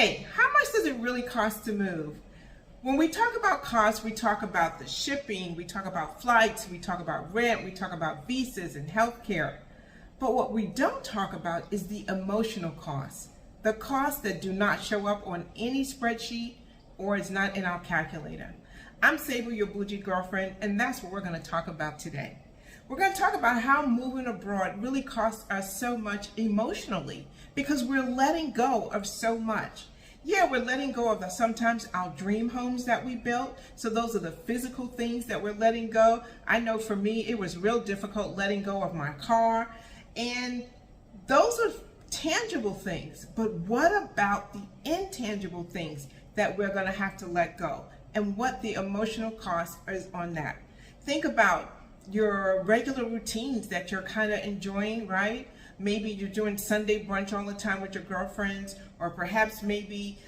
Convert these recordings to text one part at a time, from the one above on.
Hey, how much does it really cost to move? When we talk about costs, we talk about the shipping, we talk about flights, we talk about rent, we talk about visas and healthcare. But what we don't talk about is the emotional costs, the costs that do not show up on any spreadsheet or is not in our calculator. I'm Sable, your Bougie girlfriend, and that's what we're going to talk about today. We're going to talk about how moving abroad really costs us so much emotionally because we're letting go of so much. Yeah, we're letting go of sometimes our dream homes that we built. So those are the physical things that we're letting go. I know for me, it was real difficult letting go of my car. And those are tangible things. But what about the intangible things that we're going to have to let go? And what the emotional cost is on that. Think about your regular routines that you're kind of enjoying, right? Maybe you're doing Sunday brunch all the time with your girlfriends, or perhaps maybe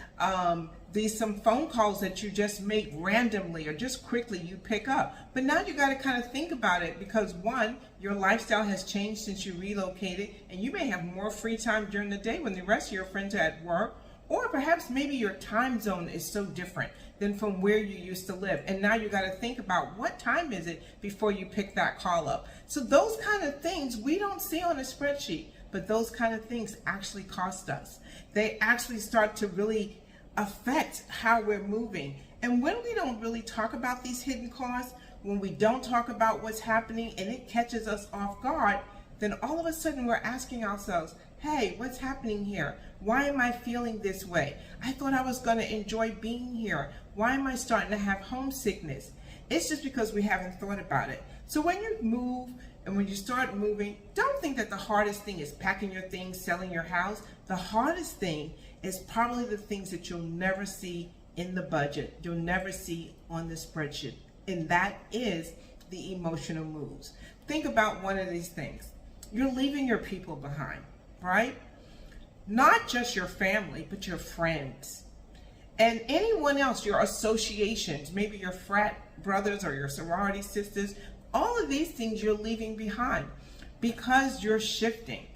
these some phone calls that you just make randomly or just quickly you pick up. But now you got to kind of think about it because one, your lifestyle has changed since you relocated, and you may have more free time during the day when the rest of your friends are at work. Or perhaps maybe your time zone is so different than from where you used to live. And now you got to think about what time is it before you pick that call up. So those kind of things we don't see on a spreadsheet, but those kind of things actually cost us. They actually start to really affect how we're moving. And when we don't really talk about these hidden costs, when we don't talk about what's happening and it catches us off guard, then all of a sudden we're asking ourselves, hey, what's happening here? Why am I feeling this way? I thought I was going to enjoy being here. Why am I starting to have homesickness? It's just because we haven't thought about it. So when you move and when you start moving, don't think that the hardest thing is packing your things, selling your house. The hardest thing is probably the things that you'll never see in the budget. You'll never see on the spreadsheet. And that is the emotional moves. Think about one of these things. You're leaving your people behind, right? Not just your family, but your friends. And anyone else, your associations, maybe your frat brothers or your sorority sisters, all of these things you're leaving behind because you're shifting.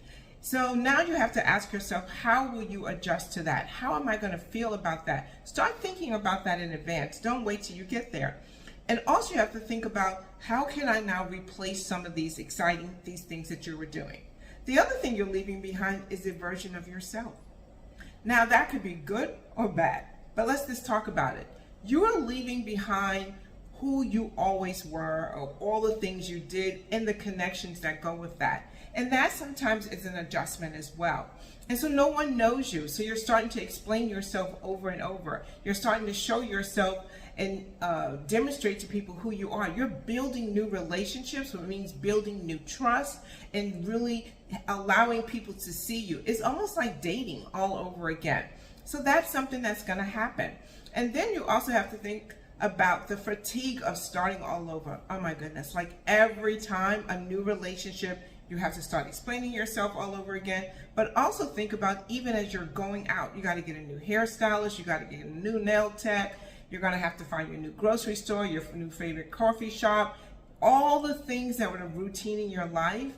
So now you have to ask yourself, how will you adjust to that? How am I going to feel about that? Start thinking about that in advance. Don't wait till you get there. And also you have to think about, how can I now replace some of these things that you were doing? The other thing you're leaving behind is a version of yourself. Now that could be good or bad, but let's just talk about it. You are leaving behind who you always were, or all the things you did and the connections that go with that. And that sometimes is an adjustment as well. And so no one knows you. So you're starting to explain yourself over and over. You're starting to show yourself and demonstrate to people who you are. You're building new relationships, which means building new trust and really allowing people to see you. It's almost like dating all over again. So that's something that's going to happen. And then you also have to think about the fatigue of starting all over. Oh my goodness, like every time a new relationship, you have to start explaining yourself all over again. But also think about, even as you're going out, you got to get a new hairstylist, you got to get a new nail tech, you're going to have to find your new grocery store, your new favorite coffee shop, all the things that were a routine in your life.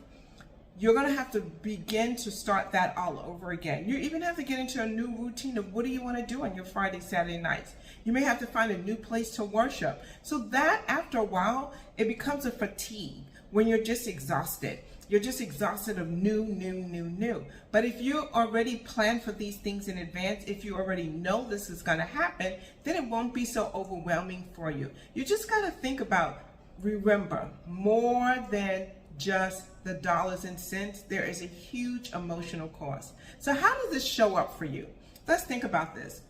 You're going to have to begin to start that all over again. You even have to get into a new routine of what do you want to do on your Friday, Saturday nights. You may have to find a new place to worship. So that after a while, it becomes a fatigue when you're just exhausted. You're just exhausted of new. But if you already plan for these things in advance, if you already know this is going to happen, then it won't be so overwhelming for you. You just got to think about, remember, more than just the dollars and cents, there is a huge emotional cost. So how does this show up for you? Let's think about this.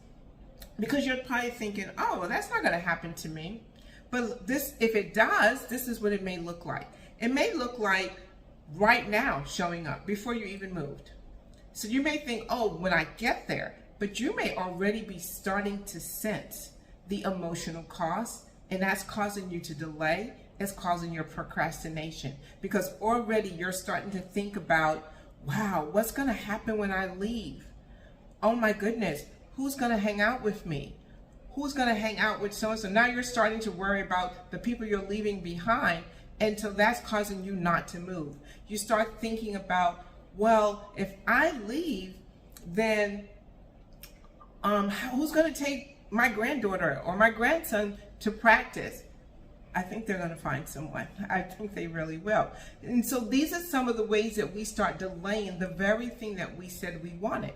Because you're probably thinking, oh, well, that's not going to happen to me. But this, if it does, this is what it may look like. It may look like right now showing up before you even moved. So you may think, oh, when I get there, but you may already be starting to sense the emotional cost, and that's causing you to delay. It's causing your procrastination because already you're starting to think about, wow, what's going to happen when I leave? Oh my goodness, who's going to hang out with me? Who's going to hang out with so-and-so? Now you're starting to worry about the people you're leaving behind, and so that's causing you not to move. You start thinking about, well, if I leave, then Who's going to take my granddaughter or my grandson to practice? I think they're going to find someone. I think they really will. And so these are some of the ways that we start delaying the very thing that we said we wanted.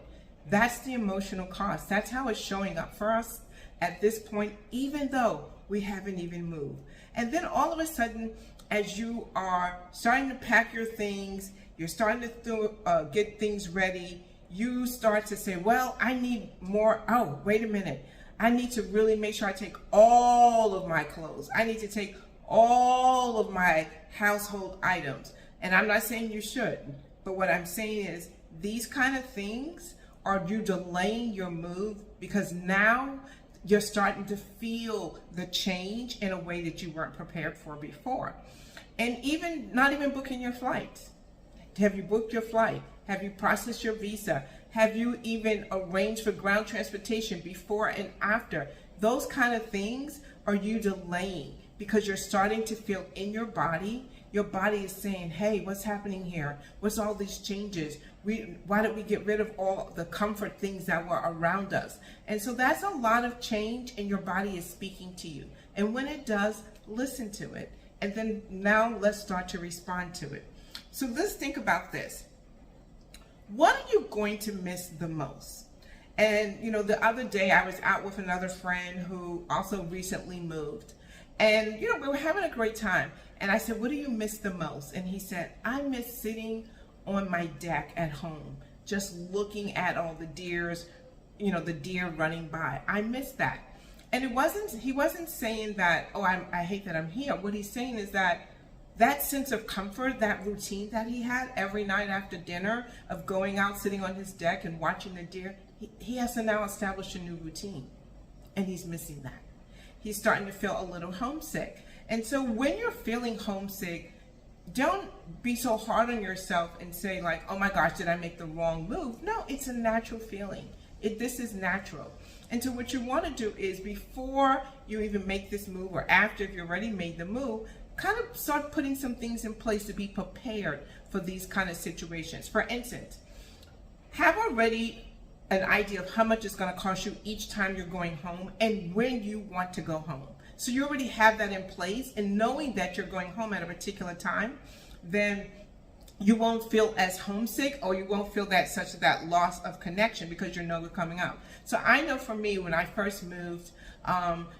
That's the emotional cost. That's how it's showing up for us at this point, even though we haven't even moved. And then all of a sudden, as you are starting to pack your things, you're starting to get things ready, you start to say, well, I need more. Oh, wait a minute. I need to really make sure I take all of my clothes. I need to take all of my household items. And I'm not saying you should, but what I'm saying is these kind of things are you delaying your move because now you're starting to feel the change in a way that you weren't prepared for before. And even not even booking your flights. Have you booked your flight? Have you processed your visa? Have you even arranged for ground transportation before and after? Those kind of things are you delaying because you're starting to feel in your body is saying, hey, what's happening here? What's all these changes? Why don't we get rid of all the comfort things that were around us? And so that's a lot of change and your body is speaking to you. And when it does, listen to it. And then now let's start to respond to it. So let's think about this. What are you going to miss the most? And the other day I was out with another friend who also recently moved. And we were having a great time. And I said, what do you miss the most? And he said, I miss sitting on my deck at home, just looking at all the deers, the deer running by. I miss that. And he wasn't saying that, oh, I hate that I'm here. What he's saying is that sense of comfort, that routine that he had every night after dinner of going out, sitting on his deck and watching the deer, he has to now establish a new routine. And he's missing that. He's starting to feel a little homesick. And so when you're feeling homesick, don't be so hard on yourself and say like, oh my gosh, did I make the wrong move? No, it's a natural feeling. This is natural. And so what you want to do is before you even make this move or after, if you already made the move, kind of start putting some things in place to be prepared for these kind of situations. For instance, have already an idea of how much it's going to cost you each time you're going home and when you want to go home. So you already have that in place, and knowing that you're going home at a particular time, then you won't feel as homesick, or you won't feel that loss of connection because you know you're coming out. So I know for me, when I first moved,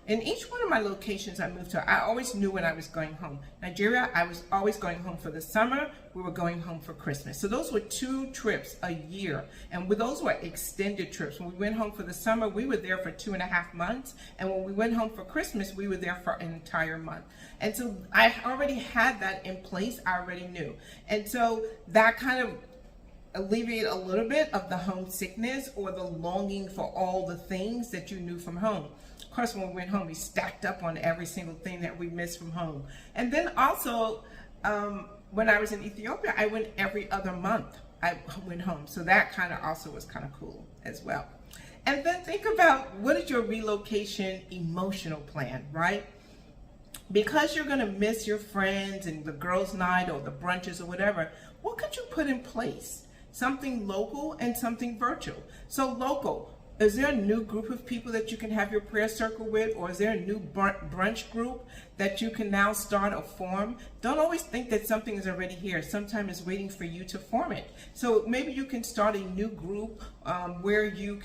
in each one of my locations I moved to, I always knew when I was going home. Nigeria, I was always going home for the summer. We were going home for Christmas. So those were 2 trips a year. And those were extended trips. When we went home for the summer, we were there for 2.5 months. And when we went home for Christmas, we were there for an entire month. And so I already had that in place. I already knew. And so that kind of alleviate a little bit of the homesickness or the longing for all the things that you knew from home. Of course, when we went home, we stacked up on every single thing that we missed from home. And then also, when I was in Ethiopia, I went every other month. I went home. So that kind of also was kind of cool as well. And then think about what is your relocation emotional plan, right? Because you're going to miss your friends and the girls' night or the brunches or whatever, what could you put in place? Something local and something virtual. So local, is there a new group of people that you can have your prayer circle with, or is there a new brunch group that you can now start or form? Don't always think that something is already here. Sometimes it's waiting for you to form it. So maybe you can start a new group where you